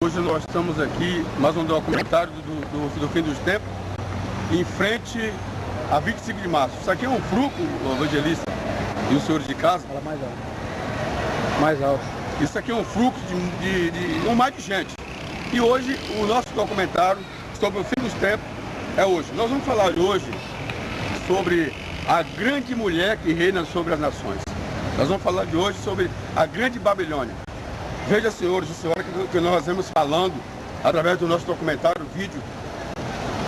Hoje nós estamos aqui, mais um documentário do fim dos tempos, em frente a 25 de março. Isso aqui é um fruto, o evangelista e os senhores de casa. Fala mais alto. Mais alto. Isso aqui é um fluxo de um mar de gente. E hoje o nosso documentário sobre o fim dos tempos é hoje. Nós vamos falar hoje sobre a grande mulher que reina sobre as nações. Nós vamos falar de hoje sobre a grande Babilônia. Veja, senhores e senhoras, que nós vamos falando através do nosso documentário, vídeo,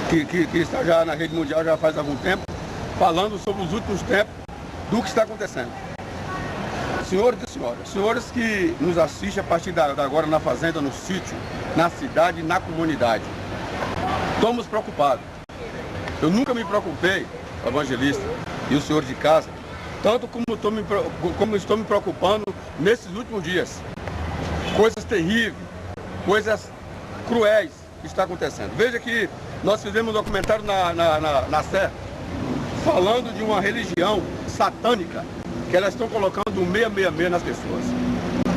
que está já na rede mundial já faz algum tempo, falando sobre os últimos tempos do que está acontecendo. Senhores e senhoras, senhores que nos assistem a partir de agora na fazenda, no sítio, na cidade, na comunidade, estamos preocupados. Eu nunca me preocupei, evangelista e o senhor de casa, tanto como estou me preocupando nesses últimos dias. Coisas terríveis, coisas cruéis que está acontecendo. Veja que nós fizemos um documentário na Sé, falando de uma religião satânica, que elas estão colocando um 666 nas pessoas.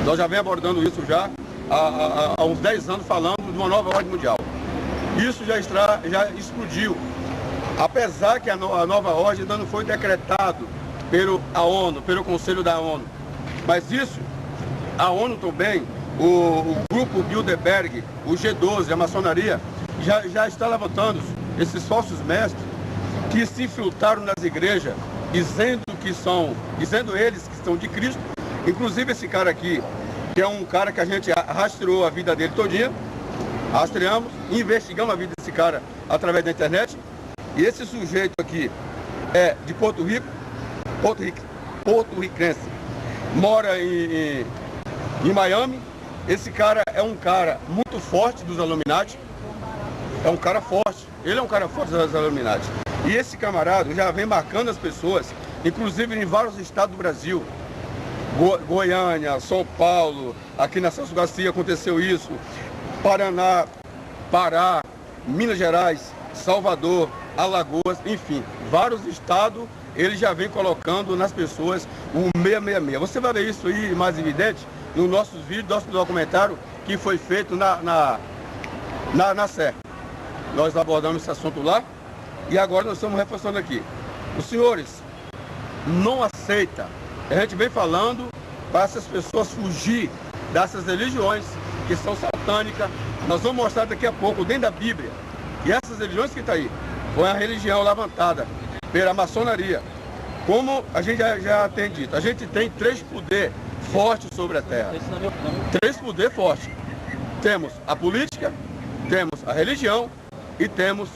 Nós já vem abordando isso já há uns 10 anos, falando de uma nova ordem mundial. Isso já explodiu. Apesar que a nova ordem ainda não foi decretado pela ONU, pelo Conselho da ONU. Mas isso, a ONU também, o grupo Bilderberg, o G12, a maçonaria, já está levantando esses falsos mestres que se infiltraram nas igrejas, dizendo eles que são de Cristo. Inclusive esse cara aqui, que é um cara que a gente rastreou a vida dele todinha, rastreamos, investigamos a vida desse cara através da internet. E esse sujeito aqui é de Porto Riquense, mora em Miami. Esse cara é um cara muito forte dos Illuminati, é um cara forte, ele é um cara forte dos Illuminati. E esse camarada já vem marcando as pessoas, inclusive em vários estados do Brasil, Goiânia, São Paulo, aqui na Celso Garcia aconteceu isso, Paraná, Pará, Minas Gerais, Salvador, Alagoas, enfim, vários estados, ele já vem colocando nas pessoas o 666. Você vai ver isso aí mais evidente no nosso vídeo, nosso documentário que foi feito na Sé. Nós abordamos esse assunto lá e agora nós estamos reforçando aqui. Os senhores não aceitam, a gente vem falando para essas pessoas fugir dessas religiões que são satânicas. Nós vamos mostrar daqui a pouco dentro da Bíblia que essas religiões que estão aí foi a religião levantada pela maçonaria. Como a gente já tem dito, a gente tem 3 poderes fortes sobre a terra. 3 poderes fortes. Temos a política, temos a religião e temos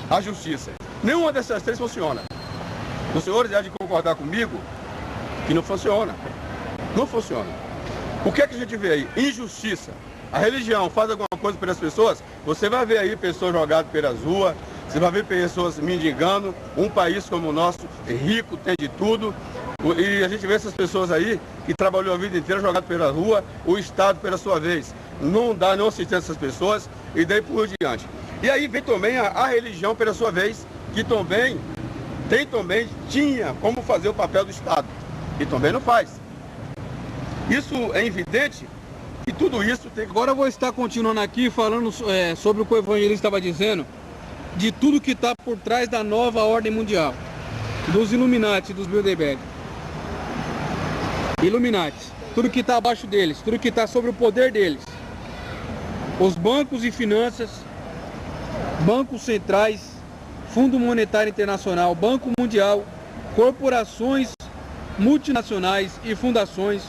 a justiça. Nenhuma dessas 3 funciona. Os senhores há de concordar comigo que não funciona. Não funciona. O que é que a gente vê aí? Injustiça. A religião faz alguma coisa pelas pessoas, você vai ver aí pessoas jogadas pelas ruas, você vai ver pessoas mendigando. Um país como o nosso, rico, tem de tudo. E a gente vê essas pessoas aí que trabalhou a vida inteira jogadas pela rua, o Estado, pela sua vez, não dá não assistência a essas pessoas e daí por diante. E aí vem também a religião, pela sua vez, que também tinha como fazer o papel do Estado e também não faz. Isso é evidente que tudo isso tem... Agora eu vou estar continuando aqui falando sobre o que o evangelista estava dizendo, de tudo que está por trás da nova ordem mundial, dos Illuminati, dos Bilderberg. Illuminati, tudo que está abaixo deles, tudo que está sobre o poder deles. Os bancos e finanças, bancos centrais, Fundo Monetário Internacional, Banco Mundial, corporações multinacionais e fundações,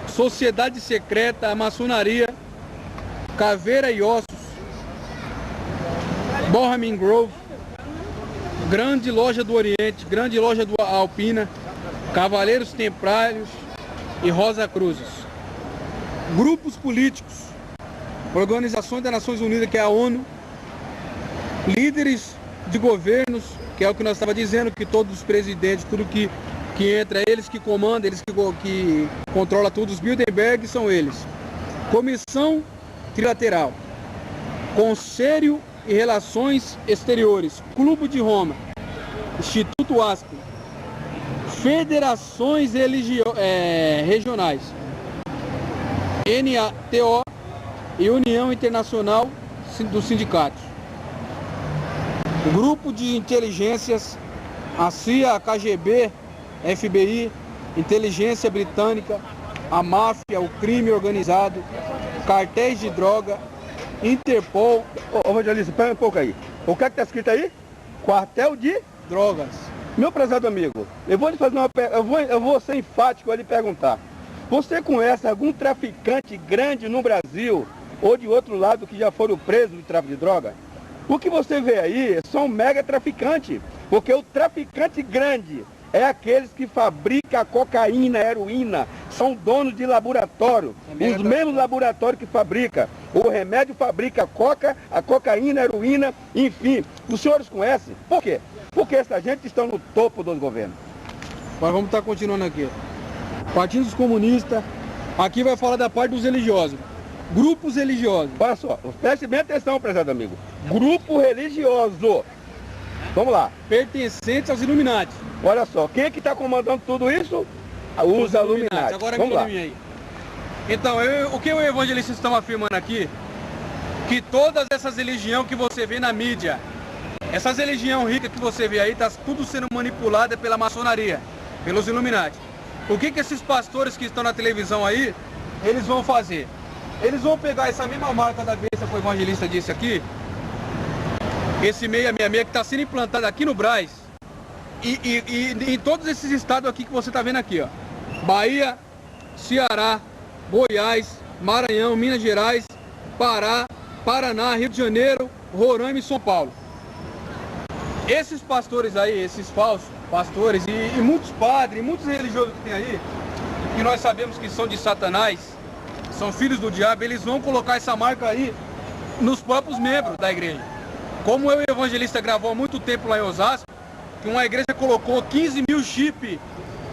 sociedade secreta, a maçonaria, Caveira e Ossos, Bohemian Grove, Grande Loja do Oriente, Grande Loja do Alpina, Cavaleiros Templários e Rosa Cruzes. Grupos políticos, Organizações das Nações Unidas, que é a ONU, líderes de governos, que é o que nós estávamos dizendo, que todos os presidentes, tudo que entra, eles que comandam, eles que controlam tudo, os Bilderberg são eles. Comissão Trilateral, Conselho e Relações Exteriores, Clube de Roma, Instituto Aspen, Federações Regionais, NATO, e União Internacional dos Sindicatos. O Grupo de Inteligências, a CIA, a KGB, FBI, Inteligência Britânica, a máfia, o crime organizado, cartéis de droga, Interpol... Ô, Evangelista, espera um pouco aí. O que é que está escrito aí? Quartel de drogas. Meu prezado amigo, eu vou lhe fazer uma eu vou ser enfático a lhe perguntar. Você conhece algum traficante grande no Brasil ou de outro lado que já foram presos de tráfico de droga? O que você vê aí são mega traficantes, porque o traficante grande é aqueles que fabricam a cocaína, a heroína, são donos de laboratório, os mesmos laboratórios que fabricam. O remédio fabrica a cocaína, a heroína, enfim. Os senhores conhecem? Por quê? Porque essa gente está no topo dos governos. Mas vamos estar continuando aqui. Partidos comunistas, aqui vai falar da parte dos religiosos. Grupos religiosos. Olha só, preste bem atenção, prezado amigo. Grupo religioso. Vamos lá. Pertencentes aos Illuminati. Olha só, quem é que está comandando tudo isso? Os Illuminati. Agora vamos lá. Aí. Então, o que o evangelista estão afirmando aqui? Que todas essas religiões que você vê na mídia, essas religiões ricas que você vê aí, está tudo sendo manipulada pela maçonaria, pelos Illuminati. O que esses pastores que estão na televisão aí, eles vão fazer? Eles vão pegar essa mesma marca da besta que o evangelista disse aqui, esse 666 que está sendo implantado aqui no Brás, e em todos esses estados aqui que você está vendo aqui, ó. Bahia, Ceará, Goiás, Maranhão, Minas Gerais, Pará, Paraná, Rio de Janeiro, Roraima e São Paulo. Esses pastores aí, esses falsos pastores e muitos padres, muitos religiosos que tem aí, que nós sabemos que são de Satanás, são filhos do diabo, eles vão colocar essa marca aí nos próprios membros da igreja. Como eu e o evangelista gravou há muito tempo lá em Osasco, que uma igreja colocou 15 mil chips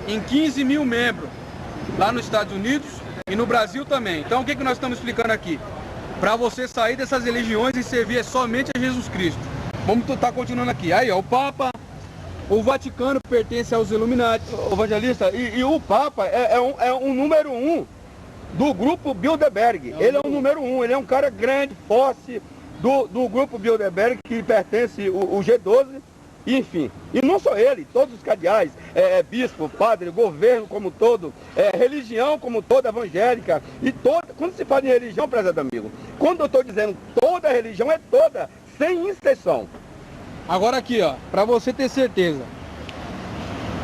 em 15 mil membros, lá nos Estados Unidos e no Brasil também. Então o que nós estamos explicando aqui? Para você sair dessas religiões e servir somente a Jesus Cristo. Vamos estar continuando aqui. Aí, ó, o Papa, o Vaticano pertence aos Illuminati. O evangelista, e o Papa é um número 1 do grupo Bilderberg. Ele é um número 1, ele é um cara grande, forte do grupo Bilderberg, que pertence o G12, enfim. E não só ele, todos os cardeais, bispo, padre, governo como todo, religião como toda evangélica, e toda, quando se fala em religião, prezado amigo, quando eu estou dizendo toda religião, é toda, sem exceção. Agora aqui, ó, para você ter certeza,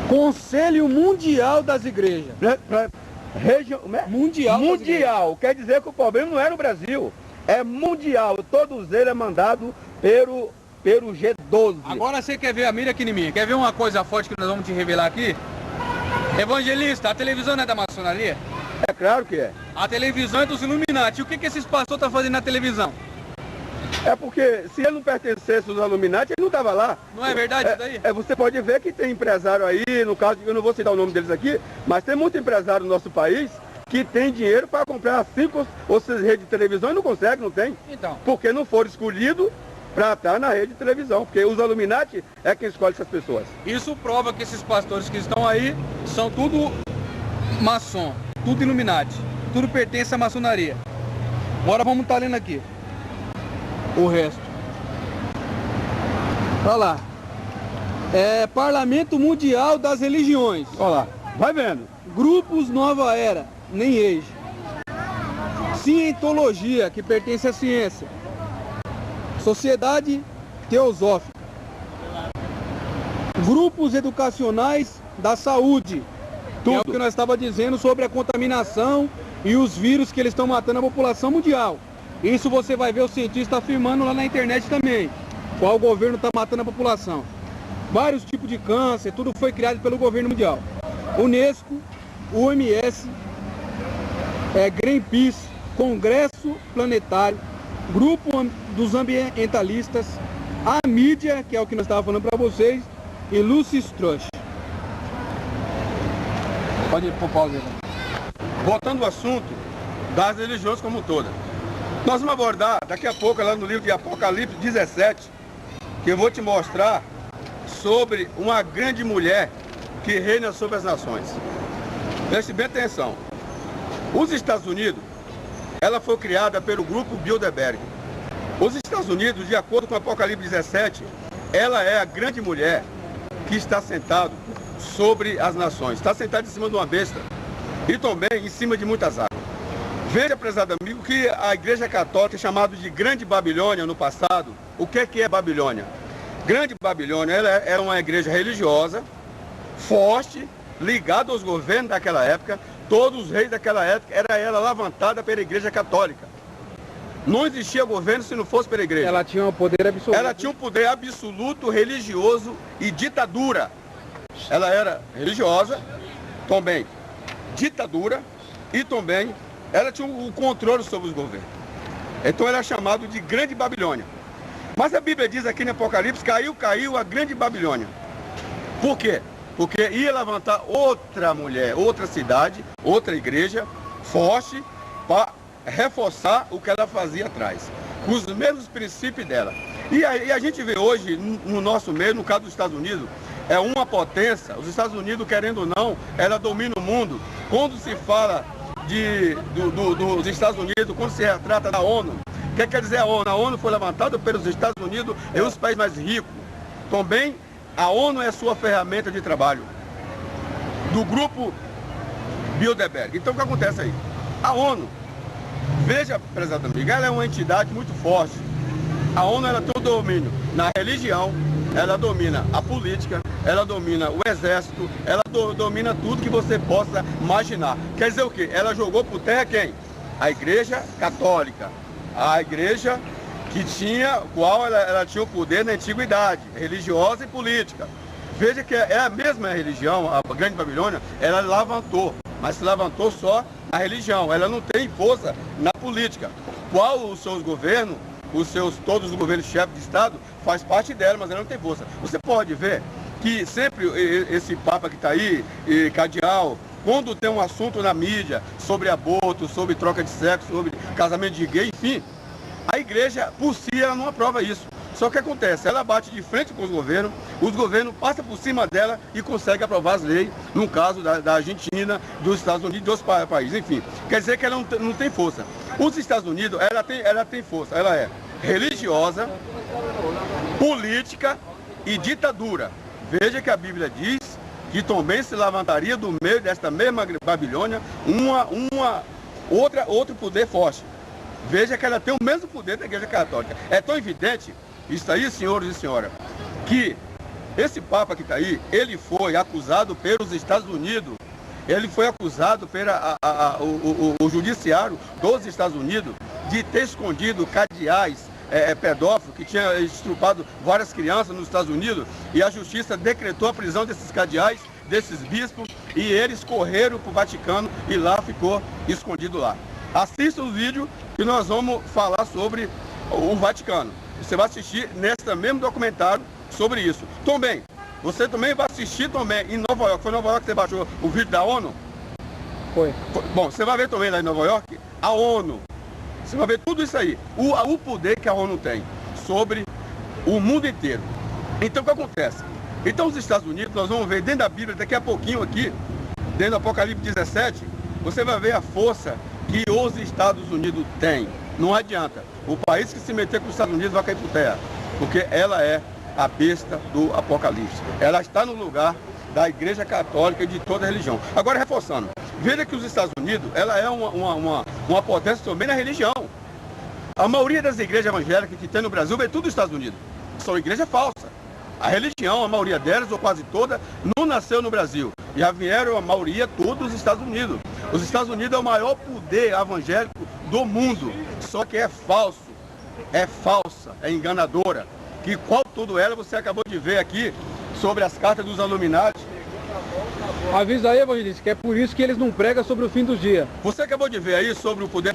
Conselho Mundial das Igrejas. Mundial, quer dizer que o problema não é no Brasil, é mundial, todos eles é mandado pelo G12. Agora você quer ver a mira aqui em mim, quer ver uma coisa forte que nós vamos te revelar aqui? Evangelista, a televisão não é da maçonaria? É claro que é. A televisão é dos Illuminati. O que esses pastores estão fazendo na televisão? É porque se ele não pertencesse aos Illuminati, ele não estava lá. Não é verdade isso daí? Você pode ver que tem empresário aí, no caso, eu não vou citar o nome deles aqui, mas tem muito empresário no nosso país que tem dinheiro para comprar 5 ou 6 redes de televisão e não consegue, não tem. Então. Porque não foram escolhidos para estar na rede de televisão, porque os Illuminati é quem escolhe essas pessoas. Isso prova que esses pastores que estão aí são tudo maçom, tudo Illuminati, tudo pertence à maçonaria. Agora vamos estar lendo aqui o resto. Olha lá. Parlamento Mundial das Religiões. Olha lá, vai vendo. Grupos Nova Era, nem Age. Cientologia, que pertence à ciência. Sociedade Teosófica. Grupos educacionais da saúde. Tudo. É o que nós estávamos dizendo sobre a contaminação e os vírus que eles estão matando a população mundial. Isso você vai ver o cientista afirmando lá na internet também. Qual governo está matando a população. Vários tipos de câncer, tudo foi criado pelo governo mundial. Unesco, OMS, Greenpeace, Congresso Planetário, Grupo dos Ambientalistas, a mídia, que é o que nós estávamos falando para vocês, e Lucy Strush. Pode ir por pausa aí. Voltando ao assunto das religiões como um todo. Nós vamos abordar daqui a pouco lá no livro de Apocalipse 17, que eu vou te mostrar sobre uma grande mulher que reina sobre as nações. Preste bem atenção. Os Estados Unidos ela foi criada pelo grupo Bilderberg. Os Estados Unidos, de acordo com Apocalipse 17, ela é a grande mulher que está sentada sobre as nações, está sentada em cima de uma besta e também em cima de muitas águas. Veja, prezado amigo, que a Igreja Católica é chamada de Grande Babilônia no passado. O que é Babilônia? Grande Babilônia, ela era uma igreja religiosa, forte, ligada aos governos daquela época. Todos os reis daquela época, era ela levantada pela Igreja Católica. Não existia governo se não fosse pela igreja. Ela tinha um poder absoluto. Ela tinha um poder absoluto, religioso e ditadura. Ela era religiosa, também ditadura e também ela tinha o controle sobre os governos. Então ela é chamada de Grande Babilônia. Mas a Bíblia diz aqui no Apocalipse, caiu a Grande Babilônia. Por quê? Porque ia levantar outra mulher, outra cidade, outra igreja forte para reforçar o que ela fazia atrás, com os mesmos princípios dela. E a gente vê hoje, no nosso meio, no caso dos Estados Unidos, é uma potência. Os Estados Unidos, querendo ou não, ela domina o mundo. Quando se fala dos Estados Unidos, quando se retrata da ONU, o que quer dizer a ONU? A ONU foi levantada pelos Estados Unidos e os países mais ricos. Também a ONU é a sua ferramenta de trabalho, do grupo Bilderberg. Então o que acontece aí? A ONU, veja, prezado amigo, ela é uma entidade muito forte. A ONU, ela tem o domínio na religião, ela domina a política, ela domina o exército, ela domina tudo que você possa imaginar. Quer dizer o quê? Ela jogou por terra quem? A Igreja Católica. A igreja que tinha, qual ela tinha o poder na antiguidade, religiosa e política. Veja que é a mesma religião, a Grande Babilônia, ela levantou, mas se levantou só na religião, ela não tem força na política. Qual os seus governos, todos os governos chefes de Estado, faz parte dela, mas ela não tem força. Você pode ver que sempre esse Papa que está aí, cardeal, quando tem um assunto na mídia sobre aborto, sobre troca de sexo, sobre casamento de gay, enfim, a igreja, por si, ela não aprova isso. Só que acontece, ela bate de frente com os governos passam por cima dela e conseguem aprovar as leis, no caso da Argentina, dos Estados Unidos, de outros países, enfim. Quer dizer que ela não tem força. Os Estados Unidos, ela tem força, ela é religiosa, política e ditadura. Veja que a Bíblia diz que também se levantaria do meio desta mesma Babilônia outro poder forte. Veja que ela tem o mesmo poder da Igreja Católica. É tão evidente, isso aí, senhores e senhoras, que esse Papa que está aí, ele foi acusado pelos Estados Unidos, ele foi acusado pelo judiciário dos Estados Unidos de ter escondido cardeais pedófilo, que tinha estrupado várias crianças nos Estados Unidos, e a justiça decretou a prisão desses cardeais, desses bispos, e eles correram para o Vaticano e lá ficou escondido lá. Assista o vídeo que nós vamos falar sobre o Vaticano. Você vai assistir nesse mesmo documentário sobre isso. Também, você também vai assistir também em Nova York. Foi em Nova York que você baixou o vídeo da ONU? Foi. Bom, você vai ver também lá em Nova York a ONU. Você vai ver tudo isso aí, o poder que a ONU tem sobre o mundo inteiro. Então o que acontece? Então os Estados Unidos, nós vamos ver dentro da Bíblia, daqui a pouquinho aqui, dentro do Apocalipse 17, você vai ver a força que os Estados Unidos têm. Não adianta. O país que se meter com os Estados Unidos vai cair por terra, porque ela é a besta do Apocalipse. Ela está no lugar da Igreja Católica e de toda a religião. Agora, reforçando, veja que os Estados Unidos, ela é uma potência também na religião. A maioria das igrejas evangélicas que tem no Brasil vem tudo dos Estados Unidos. São igreja falsa. A religião, a maioria delas, ou quase toda, não nasceu no Brasil. Já vieram a maioria todos dos Estados Unidos. Os Estados Unidos é o maior poder evangélico do mundo. Só que é falso, é falsa, é enganadora. Que qual tudo ela você acabou de ver aqui sobre as cartas dos Illuminati. Avisa aí, evangelista, que é por isso que eles não pregam sobre o fim dos dias. Você acabou de ver aí sobre o poder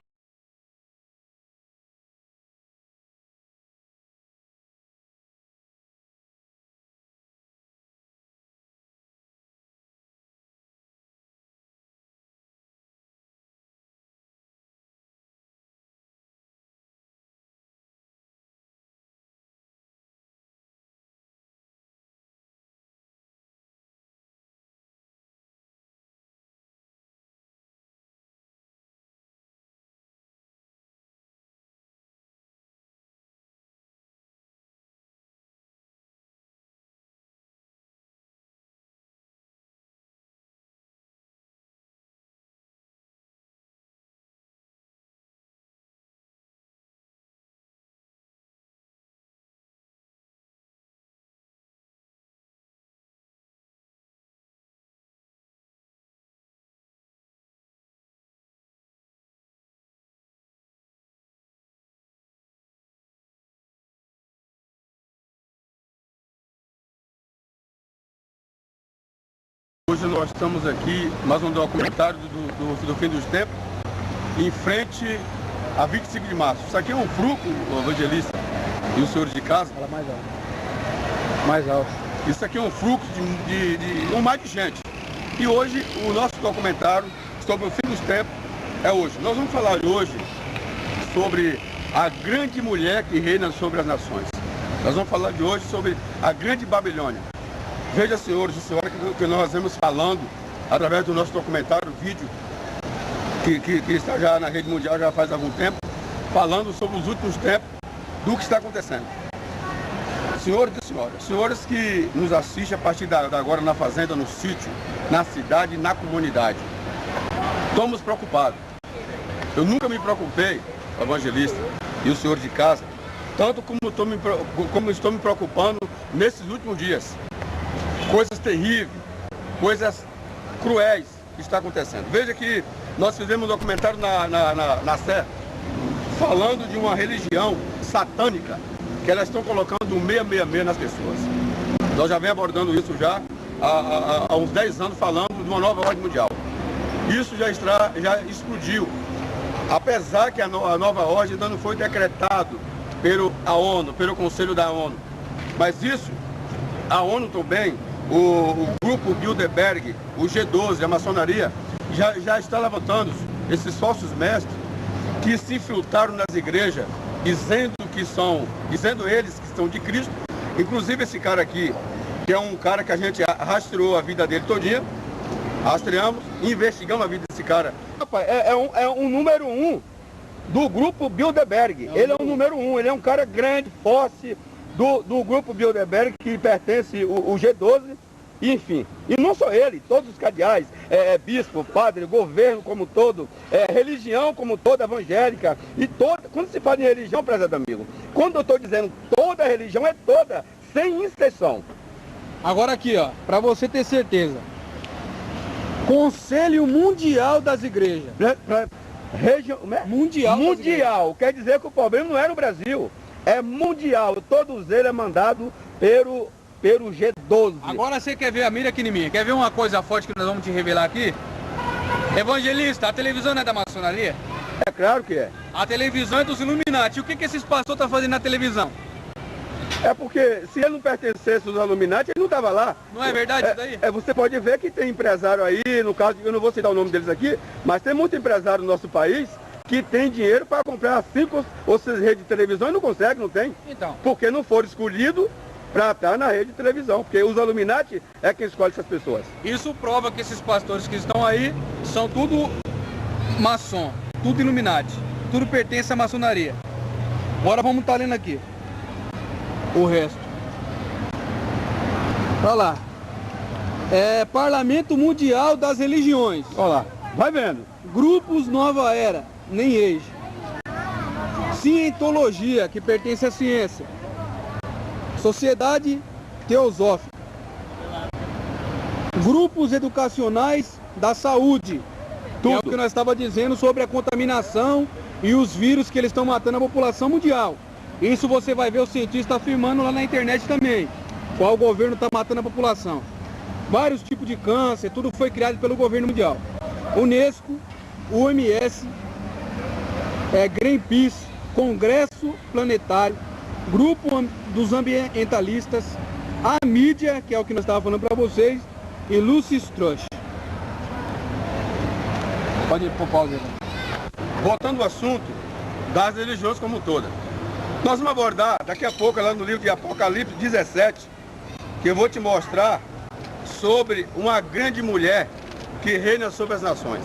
Hoje nós estamos aqui, mais um documentário do fim dos tempos, em frente a 25 de março. Isso aqui é um fruto, o evangelista e os senhores de casa. Fala mais alto. Mais alto. Isso aqui é um fluxo de um mar de gente. E hoje o nosso documentário sobre o fim dos tempos é hoje. Nós vamos falar hoje sobre a grande mulher que reina sobre as nações. Nós vamos falar de hoje sobre a grande Babilônia. Veja, senhores e senhoras, que nós vamos falando através do nosso documentário, vídeo, que está já na rede mundial já faz algum tempo, falando sobre os últimos tempos do que está acontecendo. Senhores e senhoras que nos assistem a partir de agora na fazenda, no sítio, na cidade, na comunidade. Estamos preocupados. Eu nunca me preocupei, evangelista e o senhor de casa, tanto como estou me preocupando nesses últimos dias. Coisas terríveis, coisas cruéis que está acontecendo. Veja que nós fizemos um documentário na Sé, falando de uma religião satânica, que elas estão colocando um 666 nas pessoas. Nós já vem abordando isso já há uns 10 anos, falando de uma nova ordem mundial. Isso já explodiu. Apesar que a nova ordem ainda não foi decretado pela ONU, pelo Conselho da ONU. Mas isso, a ONU também, o grupo Bilderberg, o G12, a maçonaria, já está levantando esses falsos mestres que se infiltraram nas igrejas, dizendo eles que são de Cristo. Inclusive esse cara aqui, que é um cara que a gente rastreou a vida dele todinha, rastreamos, investigamos a vida desse cara. É um número 1 do grupo Bilderberg. Ele é um número 1, ele é um cara grande, forte do grupo Bilderberg, que pertence o G12, enfim. E não só ele, todos os cardeais, bispo, padre, governo como todo, religião como toda, evangélica, e toda. Quando se fala em religião, prezado amigo, quando eu estou dizendo toda religião, é toda, sem exceção. Agora aqui, ó, para você ter certeza. Conselho Mundial das Igrejas. Mundial. Quer dizer que o problema não é no Brasil. É mundial. Todos eles é mandado pelo G12. Agora você quer ver a mira aqui em mim? Quer ver uma coisa forte que nós vamos te revelar aqui? Evangelista, a televisão não é da maçonaria? É claro que é. A televisão é dos Illuminati. O que esses pastores estão fazendo na televisão? É porque se ele não pertencesse aos Illuminati, ele não estava lá. Não é verdade isso daí? Você pode ver que tem empresário aí, no caso, eu não vou citar o nome deles aqui, mas tem muito empresário no nosso país que tem dinheiro para comprar 5 ou 6 redes de televisão e não consegue, não tem. Então. Porque não foram escolhidos para estar na rede de televisão, porque os Illuminati é quem escolhe essas pessoas. Isso prova que esses pastores que estão aí são tudo maçom, tudo Illuminati, tudo pertence à maçonaria. Agora vamos estar lendo aqui o resto. Olha lá. Parlamento Mundial das Religiões. Olha lá, vai vendo. Grupos Nova Era, nem Age. Cientologia, que pertence à ciência. Sociedade Teosófica. Grupos educacionais da saúde. Tudo. É o que nós estávamos dizendo sobre a contaminação e os vírus que eles estão matando a população mundial. Isso você vai ver o cientista afirmando lá na internet também. Qual o governo está matando a população. Vários tipos de câncer, tudo foi criado pelo governo mundial. Unesco, OMS, Greenpeace, Congresso Planetário, Grupo dos Ambientalistas, a mídia, que é o que nós estávamos falando para vocês, e Lucy Strush. Pode ir por pausa. Voltando ao assunto das religiões como toda. Nós vamos abordar daqui a pouco lá no livro de Apocalipse 17, que eu vou te mostrar sobre uma grande mulher que reina sobre as nações.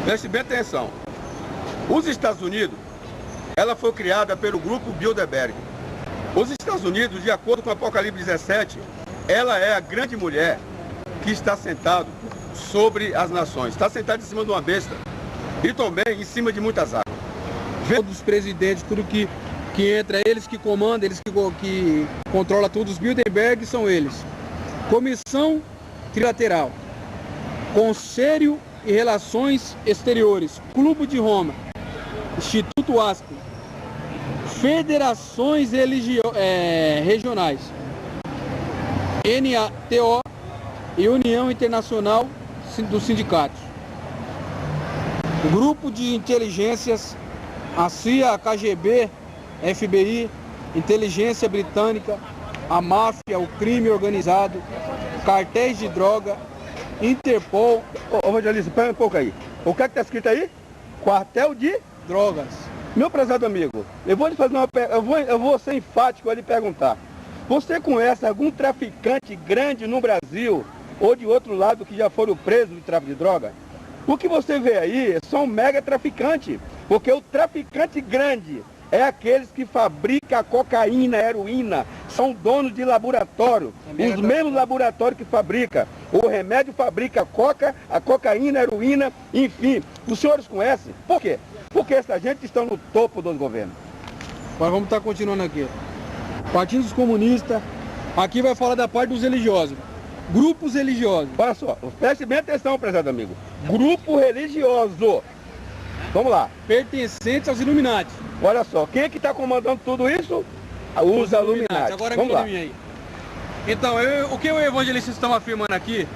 Preste bem atenção. Os Estados Unidos, ela foi criada pelo grupo Bilderberg. Os Estados Unidos, de acordo com Apocalipse 17, ela é a grande mulher que está sentada sobre as nações. Está sentada em cima de uma besta e também em cima de muitas águas. Todos os presidentes, tudo que entra, eles que comandam, eles que controlam tudo, os Bilderberg são eles. Comissão Trilateral, Conselho e Relações Exteriores, Clube de Roma, Instituto Aspen, Federações Regionais, NATO, e União Internacional dos Sindicatos. O Grupo de Inteligências, a CIA, a KGB, FBI, Inteligência Britânica, a máfia, o crime organizado, cartéis de droga, Interpol... Ô, Evangelista, espera um pouco aí. O que é que está escrito aí? Quartel de drogas. Meu prezado amigo, eu vou lhe fazer uma eu vou ser enfático a lhe perguntar. Você conhece algum traficante grande no Brasil ou de outro lado que já foram presos de tráfico de droga? O que você vê aí é só um mega traficante, porque o traficante grande é aqueles que fabricam a cocaína, a heroína, são donos de laboratório, os mesmos laboratórios que fabricam. O remédio fabrica a cocaína, a heroína, enfim. Os senhores conhecem? Por quê? Porque essa gente está no topo dos governos. Agora vamos estar continuando aqui. Partidos comunistas, aqui vai falar da parte dos religiosos. Grupos religiosos. Olha só, preste bem atenção, prezado amigo. Grupo religioso. Vamos lá. Pertencentes aos Illuminati. Olha só, quem é que está comandando tudo isso? Os Illuminati. Agora vamos lá. Aí. Então, o que o evangelista estão afirmando aqui?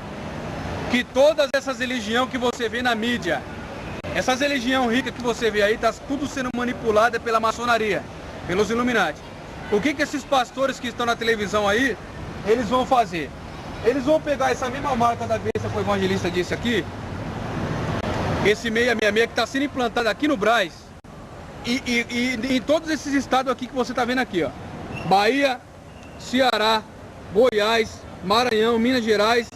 Que todas essas religiões que você vê na mídia, essas religiões ricas que você vê aí, está tudo sendo manipulada pela maçonaria, pelos Illuminati. O que esses pastores que estão na televisão aí, eles vão fazer? Eles vão pegar essa mesma marca da besta que o evangelista disse aqui, esse 666 que está sendo implantado aqui no Brás, e em todos esses estados aqui que você está vendo aqui, ó. Bahia, Ceará, Goiás, Maranhão, Minas Gerais,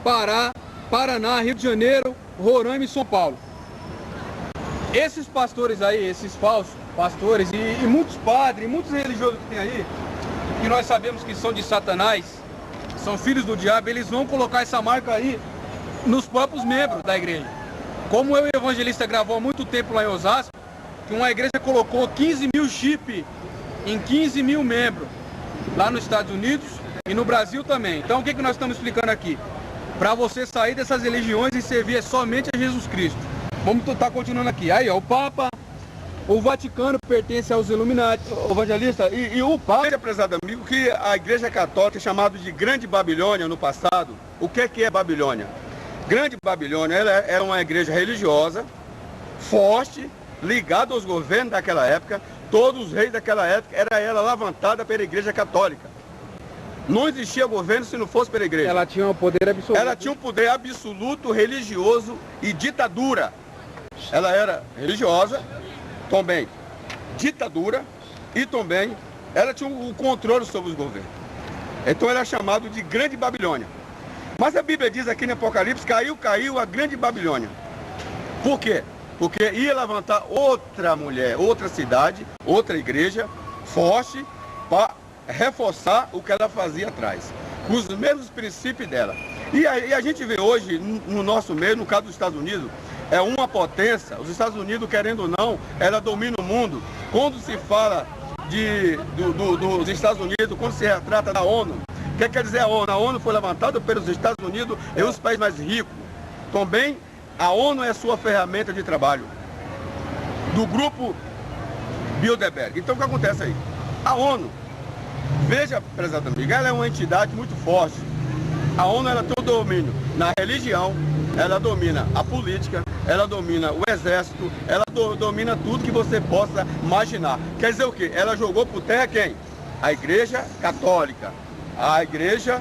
Pará, Paraná, Rio de Janeiro, Roraima e São Paulo. Esses pastores aí, esses falsos pastores e muitos padres, e muitos religiosos que tem aí, que nós sabemos que são de Satanás, são filhos do diabo, eles vão colocar essa marca aí nos próprios membros da igreja. Como eu e o evangelista gravou há muito tempo lá em Osasco, que uma igreja colocou 15 mil chips em 15 mil membros, lá nos Estados Unidos e no Brasil também. Então o que nós estamos explicando aqui? Para você sair dessas religiões e servir somente a Jesus Cristo. Vamos estar continuando aqui. Aí, ó, o Papa, o Vaticano pertence aos Illuminati. O evangelista, e o Papa, prezado amigo, que a Igreja Católica é chamada de Grande Babilônia no passado. O que é Babilônia? Grande Babilônia, ela era uma igreja religiosa, forte, ligada aos governos daquela época. Todos os reis daquela época, era ela levantada pela Igreja Católica. Não existia governo se não fosse pela igreja. Ela tinha um poder absoluto. Ela tinha um poder absoluto, religioso e ditadura. Ela era religiosa, também ditadura e também ela tinha o controle sobre os governos. Então ela é chamada de Grande Babilônia. Mas a Bíblia diz aqui no Apocalipse, caiu a Grande Babilônia. Por quê? Porque ia levantar outra mulher, outra cidade, outra igreja forte para reforçar o que ela fazia atrás, com os mesmos princípios dela. E a gente vê hoje, no nosso meio, no caso dos Estados Unidos, é uma potência. Os Estados Unidos, querendo ou não, ela domina o mundo. Quando se fala dos Estados Unidos, quando se retrata da ONU, o que quer dizer a ONU? A ONU foi levantada pelos Estados Unidos e os países mais ricos. Também a ONU é a sua ferramenta de trabalho, do grupo Bilderberg. Então o que acontece aí? A ONU, veja, prezado amigo, ela é uma entidade muito forte. A ONU, ela tem o domínio na religião, ela domina a política, ela domina o exército, ela domina tudo que você possa imaginar. Quer dizer o quê? Ela jogou por terra quem? A Igreja Católica. A igreja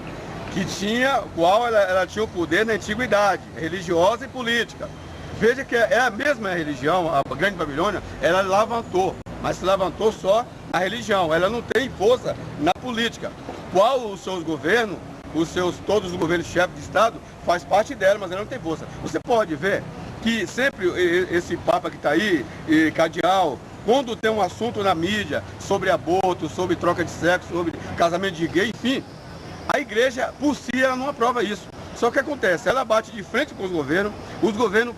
que tinha, qual ela tinha o poder na antiguidade, religiosa e política. Veja que é a mesma religião, a Grande Babilônia, ela levantou, mas se levantou só na religião, ela não tem força na política. Qual os seus governos, todos os governos chefes de Estado, faz parte dela, mas ela não tem força. Você pode ver que sempre esse Papa que está aí, cardeal, quando tem um assunto na mídia sobre aborto, sobre troca de sexo, sobre casamento de gay, enfim, a igreja, por si, ela não aprova isso. Só que acontece, ela bate de frente com os governos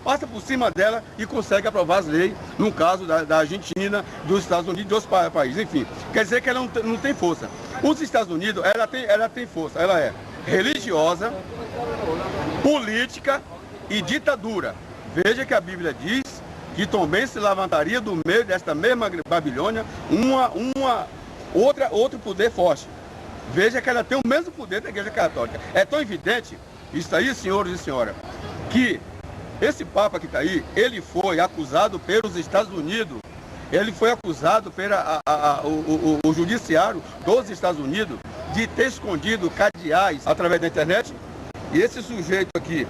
passam por cima dela e conseguem aprovar as leis, no caso da Argentina, dos Estados Unidos e de outros países, enfim. Quer dizer que ela não tem força. Os Estados Unidos, ela tem força, ela é religiosa, política e ditadura. Veja que a Bíblia diz que também se levantaria do meio desta mesma Babilônia outro poder forte. Veja que ela tem o mesmo poder da Igreja Católica. É tão evidente Isso aí, senhores e senhoras, que esse Papa que está aí, ele foi acusado pelos Estados Unidos, ele foi acusado pelo judiciário dos Estados Unidos de ter escondido cadeais através da internet. E esse sujeito aqui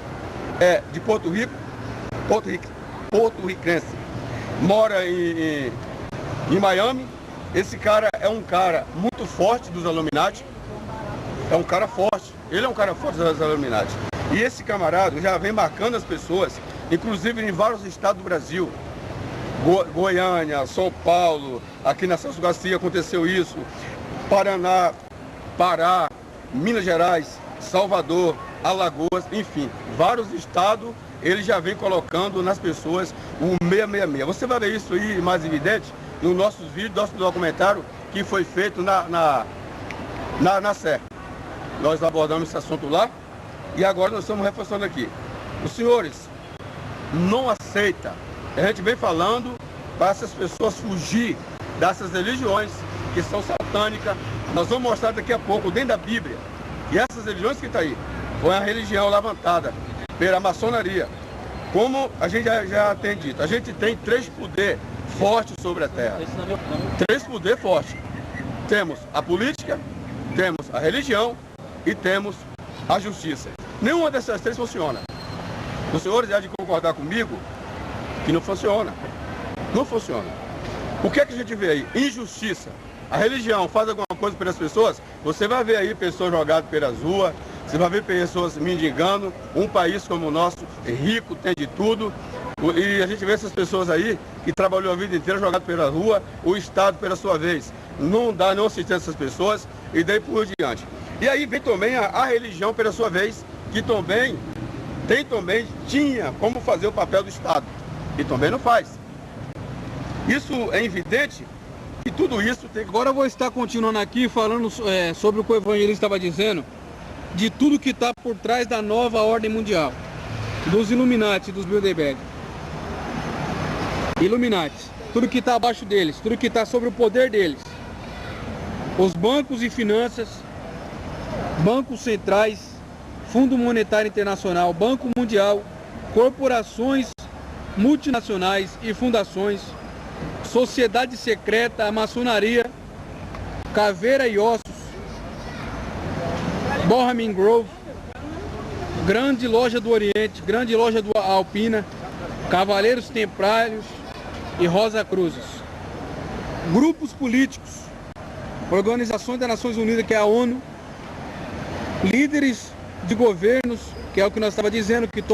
é de Porto Rico, porto-riquense, mora em Miami. Esse cara é um cara muito forte dos Illuminati, é um cara forte, ele é um cara forte dos Illuminati. E esse camarada já vem marcando as pessoas, inclusive em vários estados do Brasil. Goiânia, São Paulo, aqui na Celso Garcia aconteceu isso, Paraná, Pará, Minas Gerais, Salvador, Alagoas, enfim, vários estados ele já vem colocando nas pessoas o 666. Você vai ver isso aí mais evidente no nossos vídeos, nosso documentário que foi feito na Sé. Nós abordamos esse assunto lá e agora nós estamos reforçando aqui. Os senhores não aceitam, a gente vem falando para essas pessoas fugir dessas religiões que são satânicas. Nós vamos mostrar daqui a pouco dentro da Bíblia. E essas religiões que estão aí foi a religião levantada pela maçonaria. Como a gente já tem dito, a gente tem 3 poderes fortes sobre a terra. 3 poderes fortes. Temos a política, temos a religião e temos a justiça. Nenhuma dessas 3 funciona. Os senhores há de concordar comigo que não funciona. Não funciona. O que é que a gente vê aí? Injustiça. A religião faz alguma coisa pelas pessoas, você vai ver aí pessoas jogadas pelas ruas, você vai ver pessoas mendigando. Um país como o nosso, rico, tem de tudo. E a gente vê essas pessoas aí que trabalhou a vida inteira jogadas pela rua, o Estado, pela sua vez, não dá nenhuma assistência a essas pessoas e daí por diante. E aí vem também a religião, pela sua vez, que também tinha como fazer o papel do Estado. E também não faz. Isso é evidente que tudo isso tem... Agora eu vou estar continuando aqui falando sobre o que o evangelista estava dizendo, de tudo que está por trás da nova ordem mundial, dos Illuminati, dos Bilderberg. Illuminati, tudo que está abaixo deles, tudo que está sobre o poder deles. Os bancos e finanças, bancos centrais, Fundo Monetário Internacional, Banco Mundial, corporações multinacionais e fundações, sociedade secreta, a maçonaria, Caveira e Ossos, Bohemian Grove, Grande Loja do Oriente, Grande Loja do Alpina, Cavaleiros Templários e Rosa Cruzes. Grupos políticos, organizações das Nações Unidas, que é a ONU, líderes de governos, que é o que nós estávamos dizendo, que